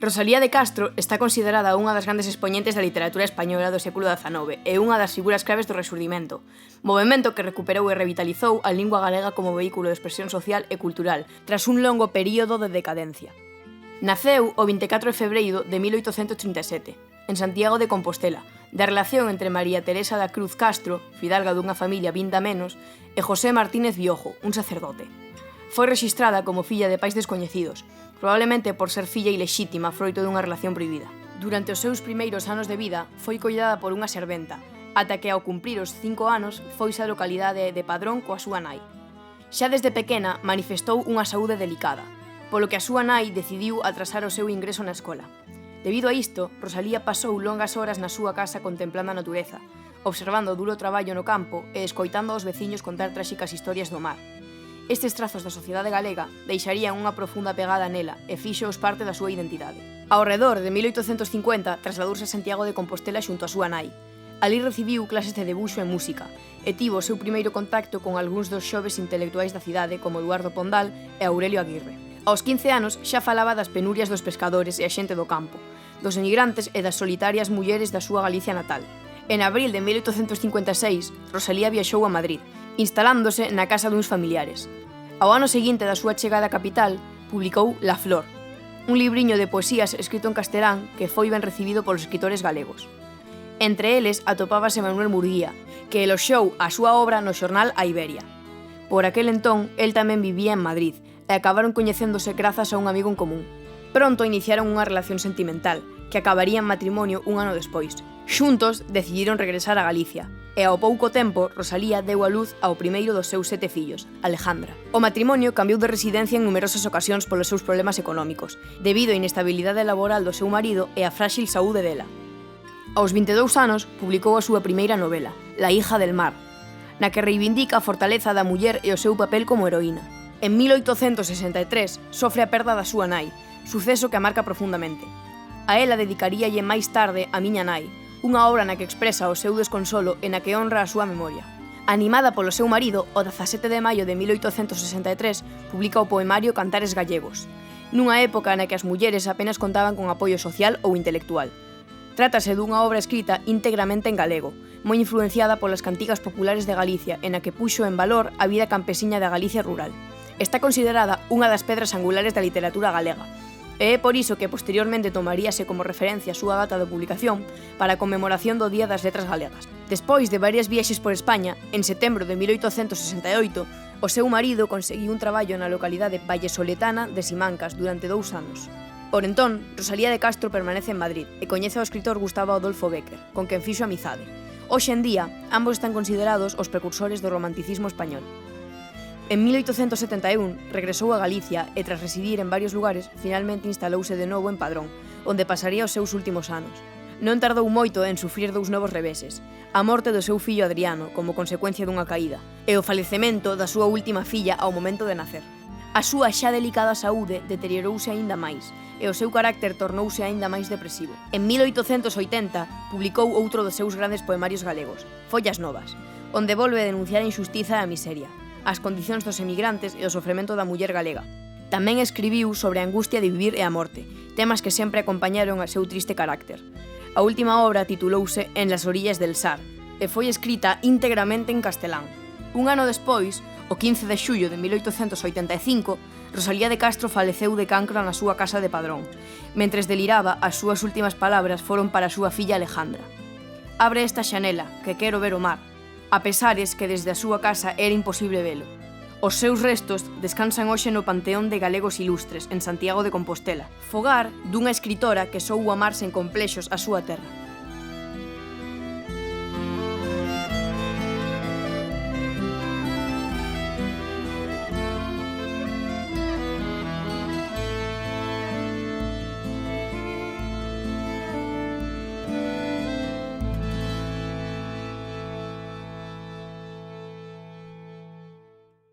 Rosalía de Castro está considerada unha das grandes expoñentes da literatura española do século XIX e unha das figuras claves do Rexurdimento, movemento que recuperou e revitalizou a lingua galega como vehículo de expresión social e cultural tras un longo período de decadencia. Naceu o 24 de febreiro de 1837, en Santiago de Compostela, da relación entre María Teresa da Cruz Castro, fidalga dunha familia vinda menos, e José Martínez Biojo, un sacerdote. Foi rexistrada como filla de pais descoñecidos, probablemente por ser filla ilexítima froito dunha relación prohibida. Durante os seus primeiros anos de vida foi coidada por unha serventa, ata que ao cumprir os 5 anos foise á localidade de Padrón coa súa nai. Xa desde pequena manifestou unha saúde delicada, polo que a súa nai decidiu atrasar o seu ingreso na escola. Debido a isto, Rosalía pasou longas horas na súa casa contemplando a natureza, observando o duro traballo no campo e escoitando aos veciños contar tráxicas historias do mar. Estes trazos da sociedade galega deixarían unha profunda pegada nela e fíxoos parte da súa identidade. Ao redor de 1850 trasladouse a Santiago de Compostela xunto a súa nai. Alí recibiu clases de debuxo e música e tivo o seu primeiro contacto con algúns dos xoves intelectuais da cidade como Eduardo Pondal e Aurelio Aguirre. Aos 15 anos xa falaba das penurias dos pescadores e a xente do campo, dos emigrantes e das solitarias mulleres da súa Galicia natal. En abril de 1856, Rosalía viaxou a Madrid, instalándose na casa duns familiares. Ao ano seguinte da súa chegada á capital, publicou La Flor, un libriño de poesías escrito en castelán que foi ben recibido polos escritores galegos. Entre eles atopábase Manuel Murguía, que eloxou a súa obra no xornal A Iberia. Por aquel entón, el tamén vivía en Madrid e acabaron coñecéndose grazas a un amigo en común. Pronto iniciaron unha relación sentimental, que acabaría en matrimonio un ano despois. Xuntos decidiron regresar a Galicia, e ao pouco tempo Rosalía deu a luz ao primeiro dos seus 7 fillos, Alejandra. O matrimonio cambiou de residencia en numerosas ocasións polos seus problemas económicos, debido á inestabilidade laboral do seu marido e á fráxil saúde dela. Aos 22 anos publicou a súa primeira novela, La hija del mar, na que reivindica a fortaleza da muller e o seu papel como heroína. En 1863 sofre a perda da súa nai, suceso que a marca profundamente. A ela dedicaríalle máis tarde A miña nai, unha obra na que expresa o seu desconsolo e na que honra a súa memoria. Animada polo seu marido, o 17 de maio de 1863 publica o poemario Cantares gallegos, nunha época na que as mulleres apenas contaban con apoio social ou intelectual. Trátase dunha obra escrita íntegramente en galego, moi influenciada polas cantigas populares de Galicia e na que puxo en valor a vida campesiña da Galicia rural. Está considerada unha das pedras angulares da literatura galega, e é por iso que posteriormente tomaríase como referencia a súa data de publicación para a conmemoración do Día das Letras Galegas. Despois de varias viaxes por España, en setembro de 1868, o seu marido conseguiu un traballo na localidade vallesoletana de Simancas durante 2 anos. Por entón, Rosalía de Castro permanece en Madrid e coñece ao escritor Gustavo Adolfo Bécquer, con quen fixo amizade. Hoxe en día, ambos están considerados os precursores do romanticismo español. En 1871 regresou a Galicia e tras residir en varios lugares, finalmente instalouse de novo en Padrón, onde pasaría os seus últimos anos. Non tardou moito en sufrir 2 novos reveses, a morte do seu fillo Adriano como consecuencia dunha caída e o falecemento da súa última filla ao momento de nacer. A súa xa delicada saúde deteriorouse aínda máis e o seu carácter tornouse aínda máis depresivo. En 1880 publicou outro dos seus grandes poemarios galegos, Follas Novas, onde volve a denunciar a injustiza e a miseria, as condicións dos emigrantes e o sofrimento da muller galega. Tamén escribiu sobre a angustia de vivir e a morte, temas que sempre acompañaron ao seu triste carácter. A última obra titulouse En las orillas del Sar e foi escrita íntegramente en castelán. Un ano despois, o 15 de xullo de 1885, Rosalía de Castro faleceu de cancro na súa casa de Padrón. Mentres deliraba, as súas últimas palabras foron para a súa filla Alejandra. Abre esta xanela, que quero ver o mar, a pesares que desde a súa casa era imposible velo. Os seus restos descansan hoxe no Panteón de Galegos Ilustres, en Santiago de Compostela, fogar dunha escritora que soubo amar sen complexos a súa terra.